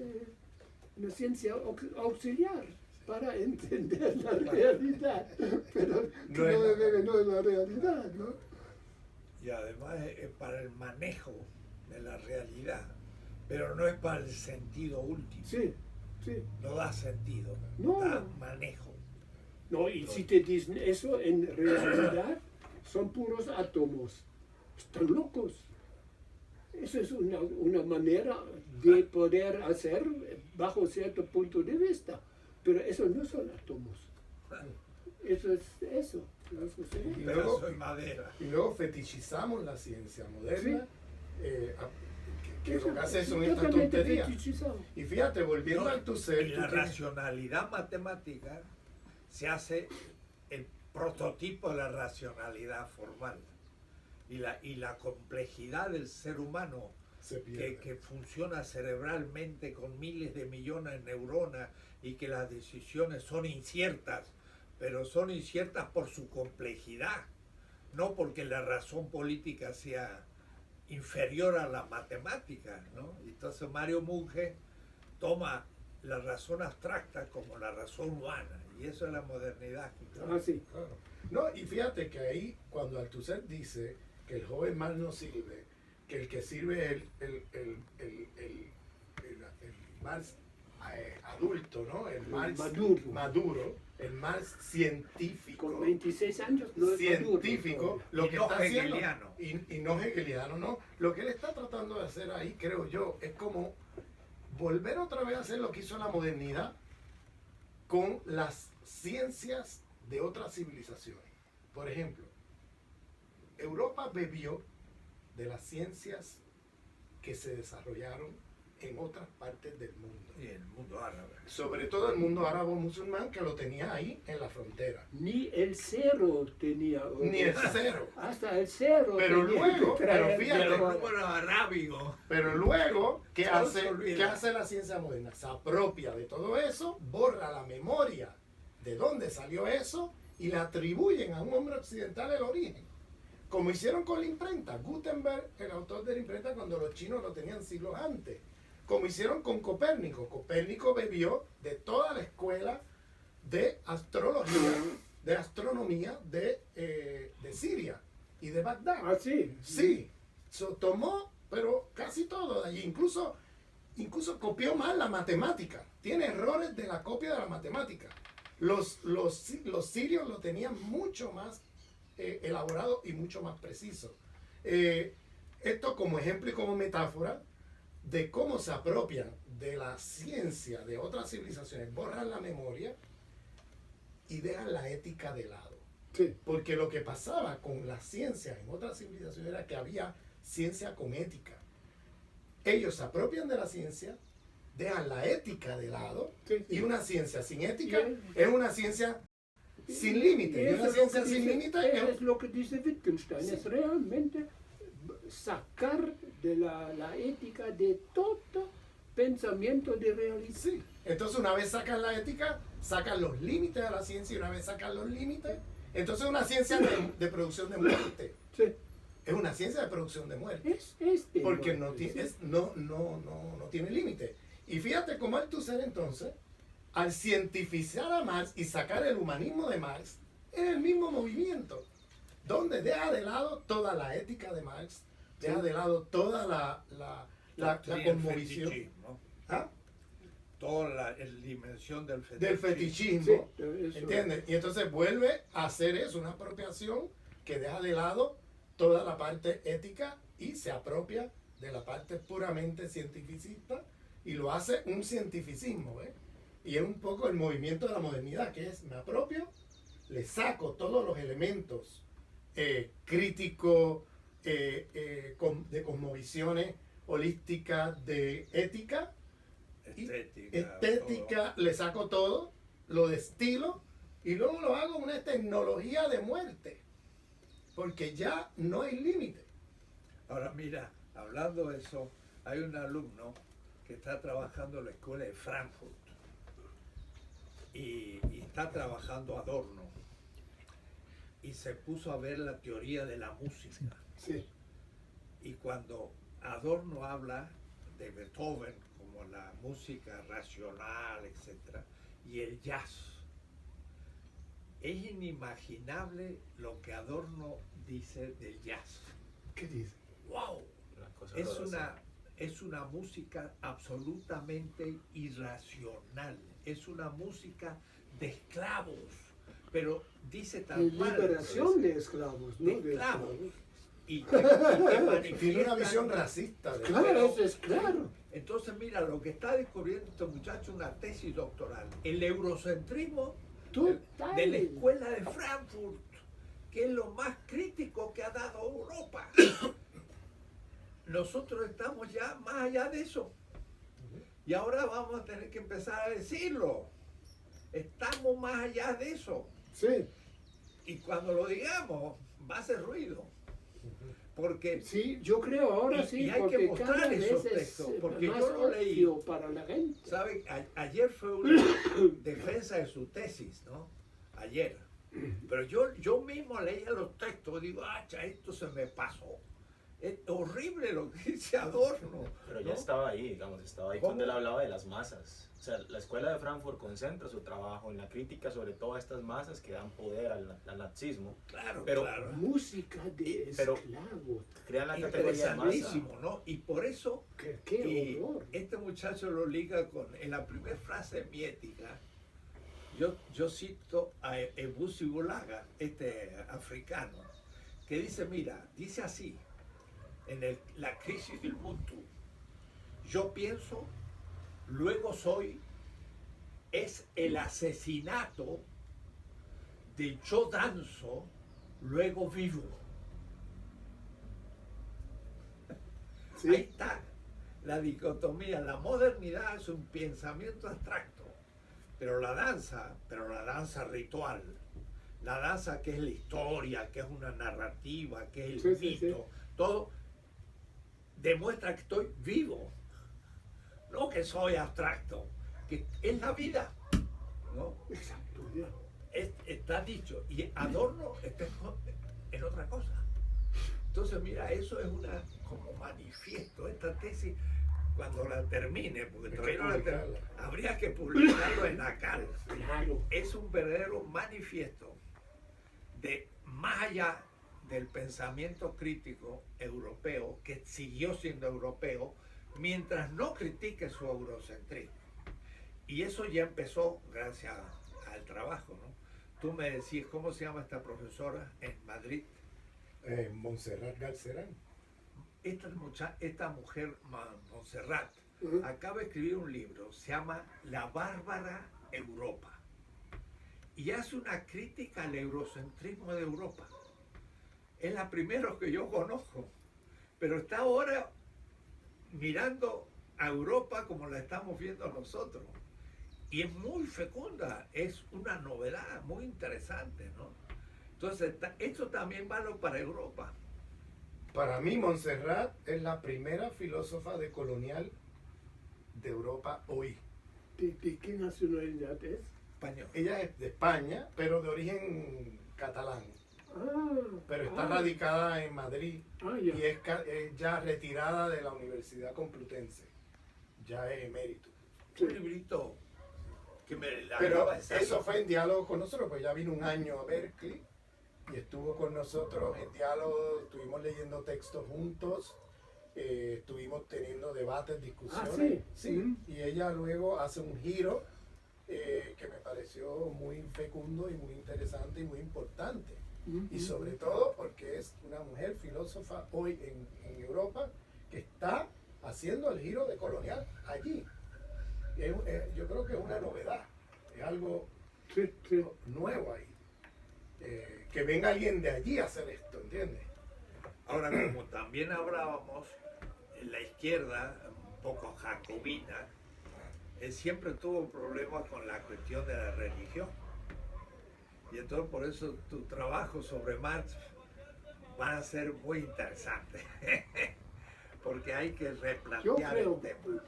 una ciencia auxiliar para entender la realidad, pero no es la realidad, ¿no? Y además es para el manejo de la realidad, pero no es para el sentido último. Sí, sí. No da sentido, No. da manejo. No, y si te dicen eso, en realidad son puros átomos. Están locos. Eso es una manera de poder hacer bajo cierto punto de vista, pero eso no son átomos. Eso es eso. Un Y luego- pedazo de madera. Y luego fetichizamos la ciencia moderna, que lo que hace son estas Totalmente tonterías. fetichizado. Y fíjate, volviendo No, al tu ser, y tú la tienes- racionalidad matemática se hace el prototipo de la racionalidad formal. Y la complejidad del ser humano se pierde. que funciona cerebralmente con miles de millones de neuronas y que las decisiones son inciertas, pero son inciertas por su complejidad, no porque la razón política sea inferior a las matemáticas, ¿no? Entonces Mario Bunge toma la razón abstracta como la razón humana, y eso es la modernidad. Ah, sí. Claro. No, y fíjate que ahí, cuando Althusser dice que el joven mal no sirve, que el que sirve es el más adulto, ¿no? El más maduro, el más científico. Con 26 años no es científico, maduro. lo Y que no está haciendo, hegeliano. y no hegeliano, ¿no? Lo que él está tratando de hacer ahí, creo yo, es como volver otra vez a hacer lo que hizo la modernidad con las ciencias de otras civilizaciones. Por ejemplo, Europa bebió de las ciencias que se desarrollaron en otras partes del mundo. Y el mundo árabe. Sobre todo el mundo árabe musulmán, que lo tenía ahí en la frontera. Ni el cero tenía. Ni el cero. Hasta el cero. Pero tenía luego, que traer pero fíjate, de Pero fuera. número arábigo. Pero luego, ¿qué Todo se hace, olvida. ¿qué hace la ciencia moderna? Se apropia de todo eso, borra la memoria de dónde salió eso y le atribuyen a un hombre occidental el origen. Como hicieron con la imprenta. Gutenberg, el autor de la imprenta, cuando los chinos lo tenían siglos antes. Como hicieron con Copérnico. Copérnico bebió de toda la escuela de astrología, de astronomía de Siria y de Bagdad. Ah, sí. Sí, tomó, pero casi todo de allí. Incluso copió mal la matemática. Tiene errores de la copia de la matemática. Los sirios lo tenían mucho más elaborado y mucho más preciso. Esto como ejemplo y como metáfora de cómo se apropian de la ciencia de otras civilizaciones, borran la memoria y dejan la ética de lado. Sí. Porque lo que pasaba con la ciencia en otras civilizaciones era que había ciencia con ética. Ellos se apropian de la ciencia, dejan la ética de lado, Sí, sí. y una ciencia sin ética Y es una ciencia sin límite. Y eso una es lo ciencia que sin dice- límite es lo que dice Wittgenstein, Sí. es realmente sacar de la ética de todo pensamiento de realismo. sí. Entonces una vez sacan la ética, sacan los límites de la ciencia, y una vez sacan los límites, entonces es una ciencia de producción de muerte. Sí. Es una ciencia de producción de muerte. Es de Porque muerte, sí. no tiene límite. Y fíjate cómo Althusser entonces, al cientificar a Marx y sacar el humanismo de Marx, es el mismo movimiento, donde deja de lado toda la ética de Marx, deja de lado toda la Sí, el cosmovisión, fetichismo. ¿ah? Toda la dimensión del fetichismo. Del fetichismo, Sí, eso. ¿entiendes? Y entonces vuelve a hacer eso, una apropiación que deja de lado toda la parte ética y se apropia de la parte puramente cientificista y lo hace un cientificismo, ¿ves? Y es un poco el movimiento de la modernidad, que es, me apropio, le saco todos los elementos críticos, de cosmovisiones holísticas, de ética, y estética, le saco todo, lo destilo y luego lo hago una tecnología de muerte, porque ya no hay límite. Ahora mira, hablando de eso, hay un alumno que está trabajando en la escuela de Frankfurt y está trabajando Adorno y se puso a ver la teoría de la música. Sí. Y cuando Adorno habla de Beethoven como la música racional, etc., y el jazz, es inimaginable lo que Adorno dice del jazz. ¿Qué dice? ¡Wow! Una cosa Es horrorosa. es una música absolutamente irracional, es una música de esclavos, pero dice De tal cual. liberación de esclavos, ¿no? De esclavos. Y que Tiene una manifiestan- visión racista. de- Claro, eso es claro. Entonces, mira, lo que está descubriendo este muchacho es una tesis doctoral, el eurocentrismo Total. de la escuela de Frankfurt, que es lo más crítico que ha dado Europa. Nosotros estamos ya más allá de eso. Y ahora vamos a tener que empezar a decirlo. Estamos más allá de eso. Sí. Y cuando lo digamos, va a hacer ruido. Porque Sí, yo creo ahora Y- sí, y hay que porque mostrar cada esos vez es textos, porque más yo lo leí. obvio para la gente. ¿sabe? Ayer fue una defensa de su tesis, ¿no? Ayer. Pero yo mismo leía los textos y digo, esto se me pasó. Es horrible lo que dice Adorno. Pero ¿no? ya estaba ahí, digamos, estaba ahí ¿Cómo? cuando él hablaba de las masas. O sea, la escuela de Frankfurt concentra su trabajo en la crítica sobre todas estas masas que dan poder al nazismo. Claro, Pero- claro. Música de Pero- esclavos. Crean la categoría de masa. Interesantísimo, ¿no? Y por eso Qué y horror. este muchacho lo liga con, en la primera frase de mi ética, yo cito a Ebusi Bulaga, este africano, que dice, mira, dice así, en la crisis del Ubuntu, yo pienso, luego soy, es el asesinato de yo danzo, luego vivo. Sí. Ahí está la dicotomía. La modernidad es un pensamiento abstracto, pero la danza ritual, la danza que es la historia, que es una narrativa, que es el Sí, sí, mito, todo demuestra que estoy vivo, no que soy abstracto, que es la vida, ¿no? Exacto, ya. Está dicho, y Adorno está en otra cosa. Entonces, mira, eso es una como manifiesto, esta tesis, cuando la termine, porque Hay que todavía no la publicarla. habría que publicarlo en ACAL. Claro. Es un verdadero manifiesto de más allá del pensamiento crítico europeo, que siguió siendo europeo, mientras no critique su eurocentrismo. Y eso ya empezó gracias al trabajo, ¿no? Tú me decís, ¿cómo se llama esta profesora en Madrid? Montserrat Galcerán. Esta mujer, Montserrat, Ujú. acaba de escribir un libro, se llama La Bárbara Europa. Y hace una crítica al eurocentrismo de Europa. Es la primera que yo conozco, pero está ahora mirando a Europa como la estamos viendo nosotros. Y es muy fecunda, es una novedad muy interesante, ¿no? Entonces, esto también vale para Europa. Para mí, Montserrat es la primera filósofa decolonial de Europa hoy. ¿De qué nacionalidad es? Español. Ella es de España, pero de origen catalán. Ah, Pero está ah, radicada en Madrid ah, ya. y es ya retirada de la Universidad Complutense. Ya es emérito. Sí. Un librito que me la Pero acaba de sacar. eso fue en diálogo con nosotros, pues ya vino un año a Berkeley y estuvo con nosotros en diálogo, estuvimos leyendo textos juntos, estuvimos teniendo debates, discusiones. Ah, sí. Y ella luego hace un giro que me pareció muy fecundo y muy interesante y muy importante. Y sobre todo porque es una mujer filósofa hoy en Europa que está haciendo el giro decolonial allí. Yo creo que es una novedad, es algo Sí, sí. nuevo ahí. Que venga alguien de allí a hacer esto, ¿entiendes? Ahora, como también hablábamos, en la izquierda, un poco jacobina, siempre tuvo problemas con la cuestión de la religión. Y entonces por eso tu trabajo sobre Marx va a ser muy interesante. Porque hay que Yo replantear creo. el tema.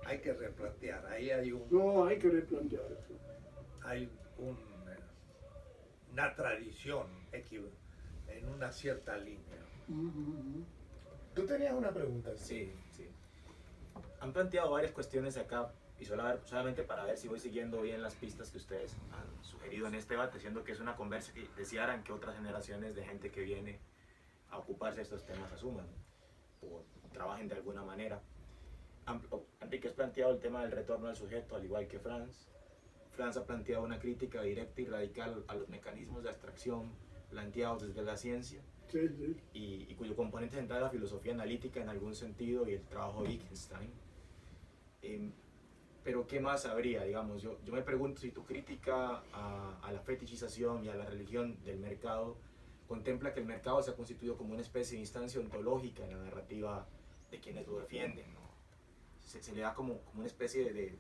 Hay que replantear. Ahí hay No, hay que replantear eso. hay una tradición en una cierta línea. Tú tenías una pregunta. Sí, sí. Han planteado varias cuestiones acá y solamente para ver si voy siguiendo bien las pistas que ustedes han sugerido en este debate, siendo que es una conversa que desearan que otras generaciones de gente que viene a ocuparse de estos temas asuman o trabajen de alguna manera. Enrique has planteado el tema del retorno al sujeto, al igual que Franz. Franz ha planteado una crítica directa y radical a los mecanismos de abstracción planteados desde la ciencia Sí, sí. y cuyo componente central es la filosofía analítica en algún sentido y el trabajo de Wittgenstein. Pero ¿qué más habría? Digamos, yo me pregunto si tu crítica a la fetichización y a la religión del mercado contempla que el mercado se ha constituido como una especie de instancia ontológica en la narrativa de quienes lo defienden, ¿no? Se le da como una especie de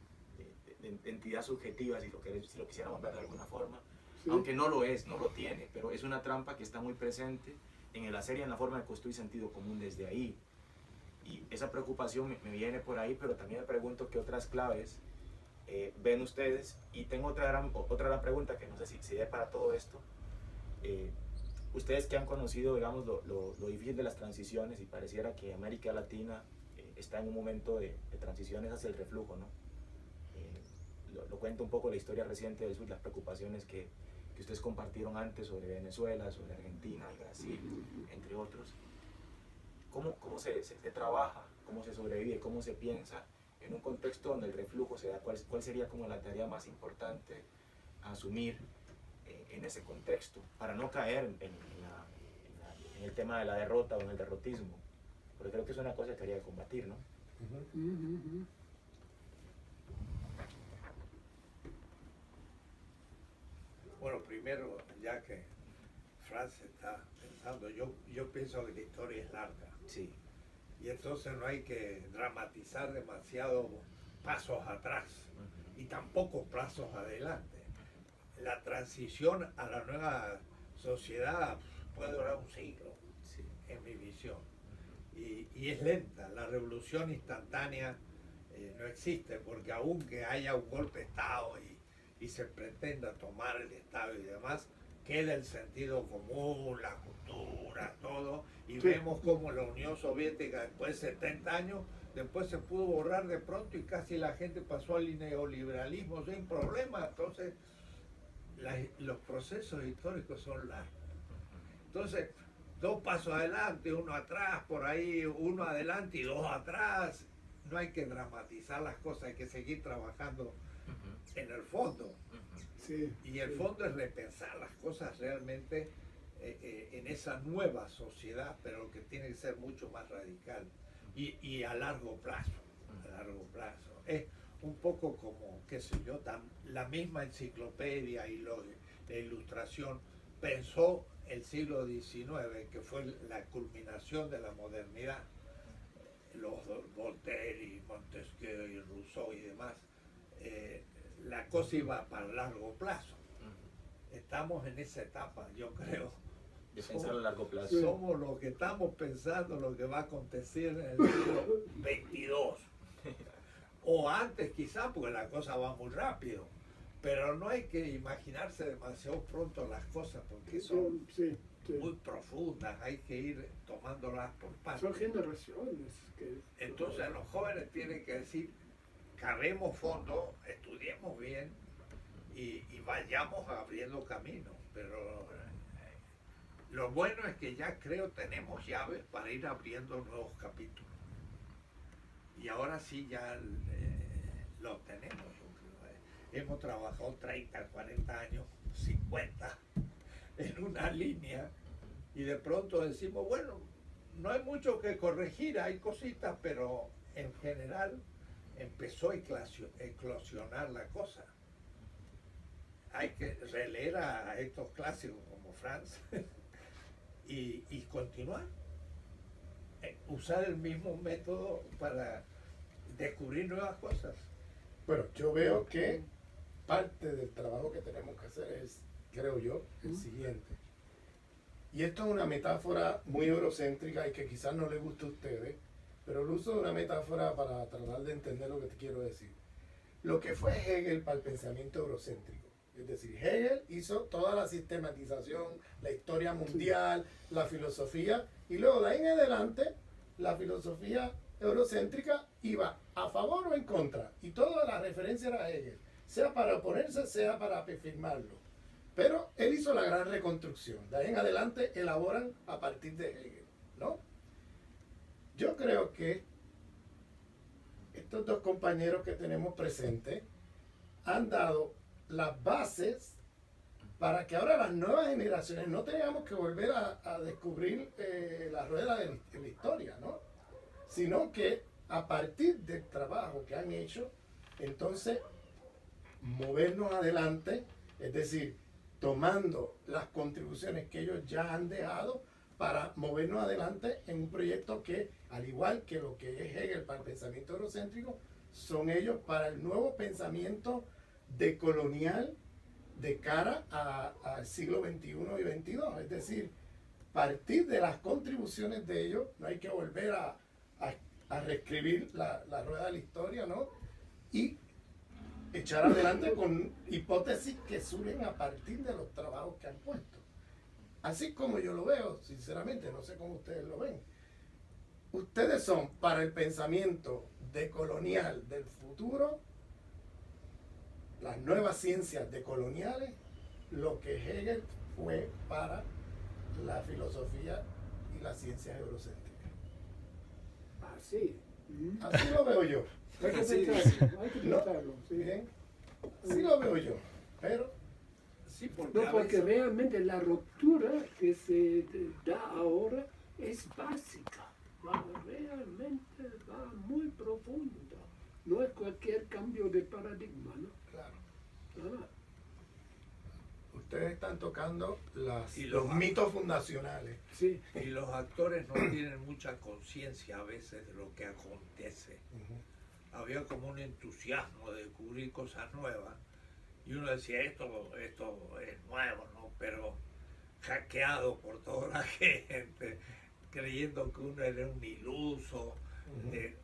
entidad subjetiva, si lo quisiéramos ver de alguna forma, Sí. aunque no lo es, no lo tiene, pero es una trampa que está muy presente en el hacer y en la forma de construir sentido común desde ahí. Y esa preocupación me viene por ahí, pero también me pregunto qué otras claves ven ustedes. Y tengo otra gran pregunta que no sé si dé para todo esto. ustedes que han conocido, digamos, lo difícil de las transiciones y pareciera que América Latina está en un momento de transiciones hacia el reflujo, ¿no? Lo cuento un poco la historia reciente del sur, las preocupaciones que ustedes compartieron antes sobre Venezuela, sobre Argentina y Brasil, entre otros. ¿Cómo se trabaja, cómo se sobrevive, cómo se piensa en un contexto donde el reflujo se da? ¿Cuál sería como la tarea más importante a asumir en ese contexto para no caer en el tema de la derrota o en el derrotismo? Porque creo que es una cosa que habría que combatir, ¿no? Bueno, primero, ya que Franz está pensando, yo pienso que la historia es larga. Sí. Y entonces no hay que dramatizar demasiado pasos atrás y tampoco pasos adelante. La transición a la nueva sociedad puede durar un siglo, Sí. en mi visión. Y es lenta, la revolución instantánea no existe, porque aunque haya un golpe de Estado y se pretenda tomar el Estado y demás, queda el sentido común, la cultura, todo, y vemos como la Unión Soviética después de 70 años, después se pudo borrar de pronto y casi la gente pasó al neoliberalismo sin problema. Entonces, los procesos históricos son largos. Entonces, 2 pasos adelante, 1 atrás, por ahí 1 adelante y 2 atrás. No hay que dramatizar las cosas, hay que seguir trabajando en el fondo. Sí, Y el fondo es repensar las cosas realmente en esa nueva sociedad, pero que tiene que ser mucho más radical y a largo plazo. A largo plazo. Es un poco como, qué sé yo, la misma enciclopedia y la ilustración pensó el siglo XIX, que fue la culminación de la modernidad. Los Voltaire y Montesquieu y Rousseau y demás, la cosa iba para largo plazo. Estamos en esa etapa, yo creo. De pensar a largo plazo. Somos los que estamos pensando lo que va a acontecer en el siglo XXII. O antes quizá, porque la cosa va muy rápido. Pero no hay que imaginarse demasiado pronto las cosas, porque son muy profundas, hay que ir tomándolas por partes. Son generaciones. Entonces los jóvenes tienen que decir, cavemos fondo, estudiemos bien y vayamos abriendo camino. Pero lo bueno es que ya creo tenemos llaves para ir abriendo nuevos capítulos. Y ahora sí ya lo tenemos. Hemos trabajado 30, 40 años, 50 en una línea y de pronto decimos, bueno, no hay mucho que corregir, hay cositas, pero en general empezó a eclosionar la cosa. Hay que releer a estos clásicos como Franz y continuar. Usar el mismo método para descubrir nuevas cosas. Bueno, yo veo que parte del trabajo que tenemos que hacer es, creo yo, el siguiente. Y esto es una metáfora muy eurocéntrica y que quizás no le guste a ustedes, pero lo uso de una metáfora para tratar de entender lo que te quiero decir. Lo que fue Hegel para el pensamiento eurocéntrico. Es decir, Hegel hizo toda la sistematización, la historia mundial, la filosofía, y luego de ahí en adelante, la filosofía eurocéntrica iba a favor o en contra, y toda la referencia era Hegel, sea para oponerse, sea para afirmarlo. Pero él hizo la gran reconstrucción. De ahí en adelante elaboran a partir de Hegel, ¿no? Yo creo que estos 2 compañeros que tenemos presentes han dado las bases para que ahora las nuevas generaciones no tengamos que volver a descubrir la rueda de la historia, ¿no? Sino que a partir del trabajo que han hecho, entonces movernos adelante, es decir, tomando las contribuciones que ellos ya han dejado para movernos adelante en un proyecto que, al igual que lo que es Hegel para el pensamiento eurocéntrico, son ellos para el nuevo pensamiento decolonial de cara al siglo XXI y XXII. Es decir, partir de las contribuciones de ellos, no hay que volver a reescribir la rueda de la historia, ¿no? Y echar adelante con hipótesis que surgen a partir de los trabajos que han puesto. así como yo lo veo, sinceramente, no sé cómo ustedes lo ven. Ustedes son para el pensamiento decolonial del futuro, las nuevas ciencias decoloniales, lo que Hegel fue para la filosofía y las ciencias eurocéntricas. Así. Así lo veo yo. Hay que Sí, pensarlo, hay que No. pensarlo. Sí. Bien. Así lo veo yo. Pero Sí, porque No, a porque veces- realmente la ruptura que se da ahora es básica. Realmente va muy profunda. No es cualquier cambio de paradigma, ¿no? claro, Ah, ustedes están tocando Y los los- mitos fundacionales. sí. y los actores no tienen mucha conciencia a veces de lo que acontece. Había como un entusiasmo de descubrir cosas nuevas y uno decía esto es nuevo, ¿no? Pero hackeado por toda la gente, creyendo que uno era un iluso, de-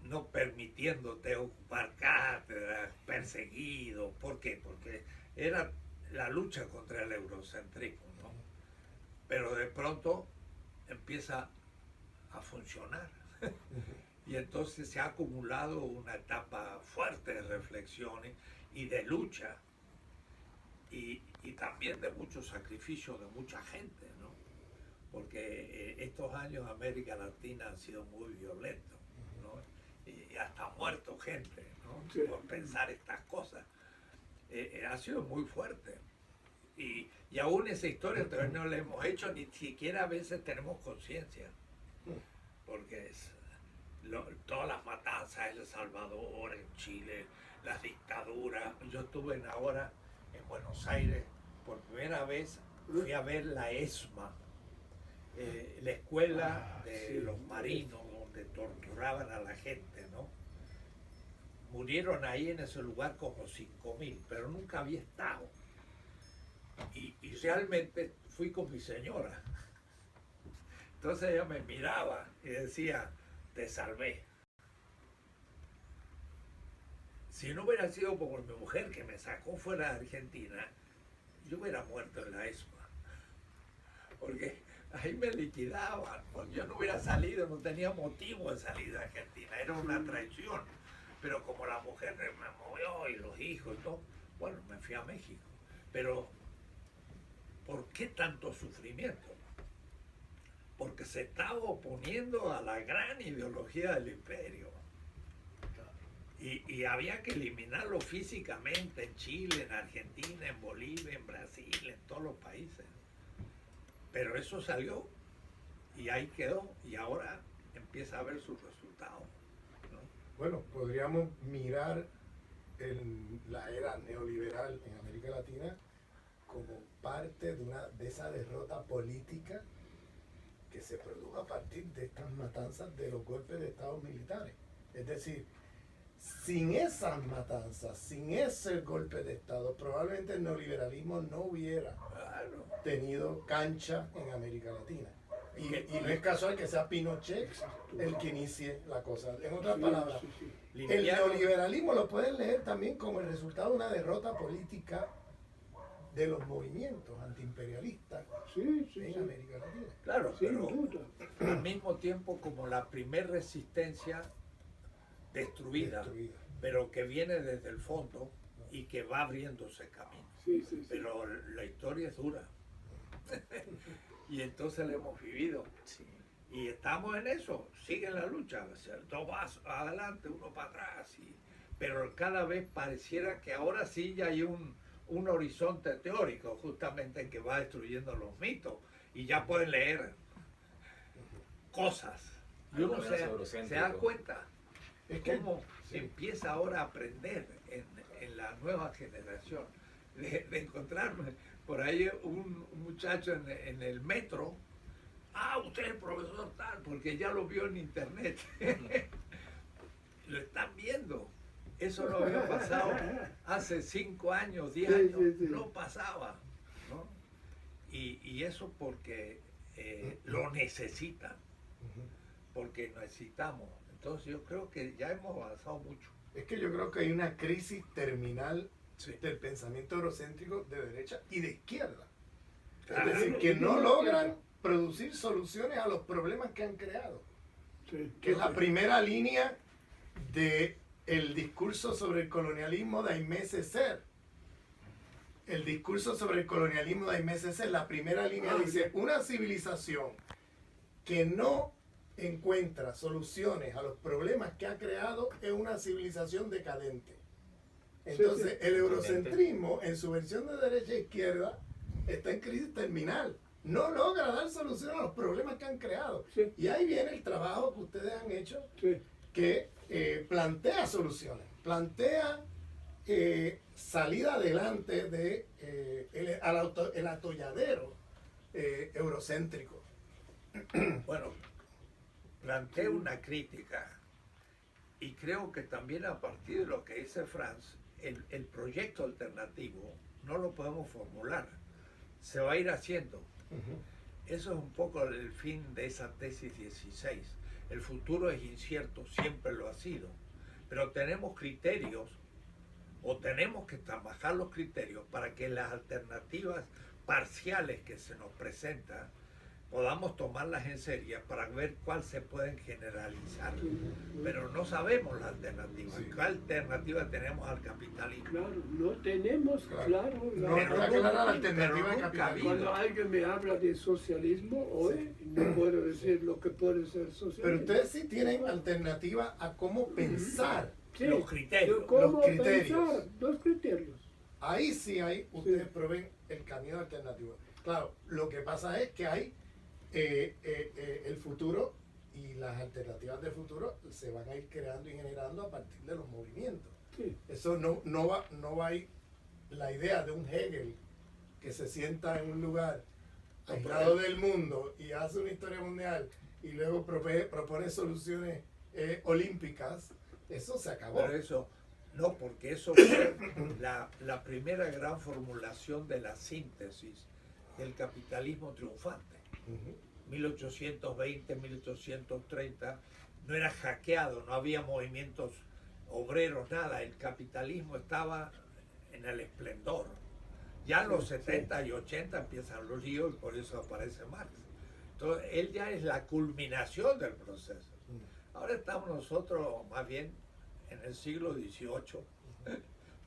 no permitiéndote ocupar cátedras, perseguido. ¿Por qué? Porque era la lucha contra el eurocentrismo, ¿no? Pero de pronto empieza a funcionar. Y entonces se ha acumulado una etapa fuerte de reflexiones y de lucha y también de mucho sacrificio de mucha gente, ¿no? Porque estos años en América Latina han sido muy violentos, ¿no? Y hasta ha muerto gente, ¿no? Sí. Por pensar estas cosas. Ha sido muy fuerte. Y aún esa historia todavía no la hemos hecho, ni siquiera a veces tenemos conciencia. Porque todas las matanzas en El Salvador, en Chile, las dictaduras. Yo estuve ahora en Buenos Aires, por primera vez fui a ver la ESMA, la escuela de sí. los marinos, donde torturaban a la gente, ¿no? Murieron ahí en ese lugar como 5.000, pero nunca había estado. Y realmente fui con mi señora. Entonces ella me miraba y decía, te salvé. Si no hubiera sido por mi mujer que me sacó fuera de Argentina, yo hubiera muerto en la ESMA. Porque ahí me liquidaban. Pues yo no hubiera salido, no tenía motivo de salir de Argentina. Era una traición. Pero como la mujer me movió y los hijos y todo, bueno, me fui a México. Pero, ¿por qué tanto sufrimiento? Porque se estaba oponiendo a la gran ideología del imperio. Y había que eliminarlo físicamente en Chile, en Argentina, en Bolivia, en Brasil, en todos los países. Pero eso salió y ahí quedó y ahora empieza a ver sus resultados, ¿no? Bueno, podríamos mirar la era neoliberal en América Latina como parte de esa derrota política que se produjo a partir de estas matanzas de los golpes de estados militares. Es decir, sin esas matanzas, sin ese golpe de estado, probablemente el neoliberalismo no hubiera Claro. tenido cancha en América Latina. Y no es casual que sea Pinochet el que inicie la cosa. En otras Sí, palabras, sí, sí. el Limpiaron- neoliberalismo lo pueden leer también como el resultado de una derrota política de los movimientos antiimperialistas Sí, sí, en sí. América Latina. Claro, Sin pero duda. al mismo tiempo como la primer resistencia destruida, pero que viene desde el fondo y que va abriéndose camino. Sí, sí, sí. Pero la historia es dura. Y entonces la hemos vivido. Sí. Y estamos en eso, sigue la lucha, o sea, dos pasos adelante, uno para atrás. Pero cada vez pareciera que ahora sí ya hay un horizonte teórico, justamente que va destruyendo los mitos. Y ya pueden leer cosas. Y Algo uno menos se da eurocéntrico. cuenta Es que cómo sí. empieza ahora a aprender en la nueva generación. De encontrarme por ahí un muchacho en el metro. Ah, usted es el profesor tal, porque ya lo vio en internet. Lo están viendo. Eso no había pasado hace 5 años, 10 Sí, años. sí, sí. No pasaba, ¿no? Y eso porque lo necesitan, porque necesitamos. Entonces yo creo que ya hemos avanzado mucho. Es que yo creo que hay una crisis terminal Sí. del pensamiento eurocéntrico de derecha y de izquierda. Es decir, que no logran producir soluciones a los problemas que han creado. Sí. Que es la primera línea del discurso sobre el colonialismo de Aimé Césaire. El discurso sobre el colonialismo de Aimé Césaire, la primera línea dice, una civilización que no encuentra soluciones a los problemas que ha creado es una civilización decadente. Entonces, el eurocentrismo, en su versión de derecha e izquierda, está en crisis terminal. No logra dar solución a los problemas que han creado. Sí. Y ahí viene el trabajo que ustedes han hecho, Sí. que plantea soluciones, plantea salida adelante de el atolladero eurocéntrico. Bueno, planteé una crítica y creo que también a partir de lo que dice Franz, el proyecto alternativo no lo podemos formular, se va a ir haciendo. Eso es un poco el fin de esa tesis 16. El futuro es incierto, siempre lo ha sido, pero tenemos criterios o tenemos que trabajar los criterios para que las alternativas parciales que se nos presentan podamos tomarlas en serio para ver cuál se pueden generalizar. Pero no sabemos la alternativa. Sí. ¿Qué alternativa tenemos al capitalismo? Claro, no tenemos claro. No Pero está clara la alternativa pero al nunca capitalismo. Cuando alguien me habla de socialismo hoy, no puedo decir lo que puede ser socialismo. Pero ustedes sí tienen alternativa a cómo pensar. Sí, los criterios, ¿cómo los criterios. pensar? Los criterios. Ahí sí hay, ustedes proveen el camino alternativo. Claro, lo que pasa es que hay el futuro y las alternativas del futuro se van a ir creando y generando a partir de los movimientos. Sí. Eso no va a ir la idea de un Hegel que se sienta en un lugar aislado del mundo y hace una historia mundial y luego propone soluciones olímpicas. Eso se acabó. Pero eso, no, porque eso fue la primera gran formulación de la síntesis del capitalismo triunfante. Ujú. 1820, 1830, no era hackeado, no había movimientos obreros, nada. El capitalismo estaba en el esplendor. Ya en los 70 y 80 empiezan los líos y por eso aparece Marx. Entonces, él ya es la culminación del proceso. Ahora estamos nosotros más bien en el siglo XVIII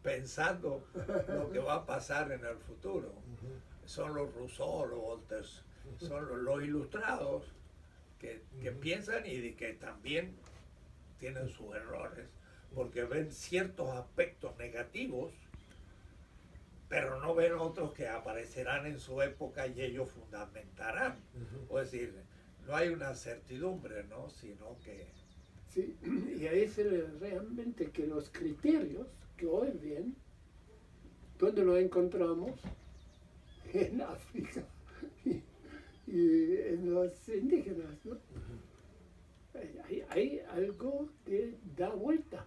pensando lo que va a pasar en el futuro. Son los Rousseau, los Voltaire, son los ilustrados que piensan y que también tienen sus errores, porque ven ciertos aspectos negativos, pero no ven otros que aparecerán en su época y ellos fundamentarán. Es decir, no hay una certidumbre, ¿no? Sino que... Sí, y ahí se ve realmente que los criterios que hoy ven, ¿dónde lo encontramos? En África y en los indígenas, ¿no? Hay algo que da vuelta.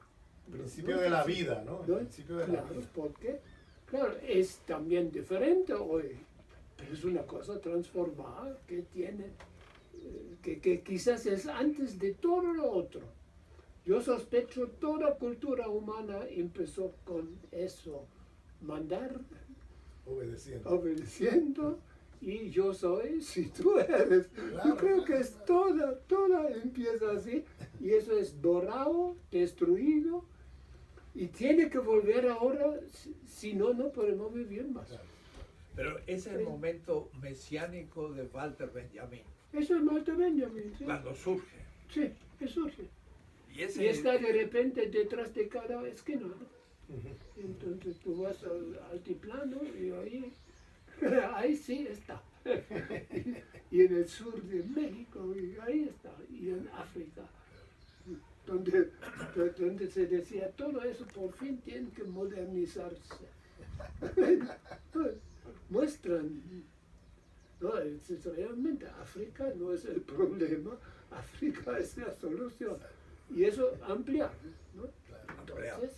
Principio de la vida, ¿no? ¿No? Principio de la Claro, vida. porque, claro, es también diferente hoy, pero es una cosa transformada que tiene, que quizás es antes de todo lo otro. Yo sospecho toda cultura humana empezó con eso, mandar, obedeciendo, y yo soy si tú eres. Claro, Yo creo claro, que es toda empieza así, y eso es dorado, destruido, y tiene que volver ahora, si no, no podemos vivir más. Pero ese es el momento mesiánico de Walter Benjamin, Eso es Walter Benjamin, ¿sí? cuando surge. Sí, eso surge. Y ese Y está de repente detrás de cada esquina, ¿no? Entonces tú vas al altiplano y ahí sí está. Y en el sur de México, y ahí está. Y en África, donde se decía todo eso por fin tiene que modernizarse. Muestran, no, es realmente África no es el problema, África es la solución. Y eso ampliar, ¿no? Ampliar. Entonces,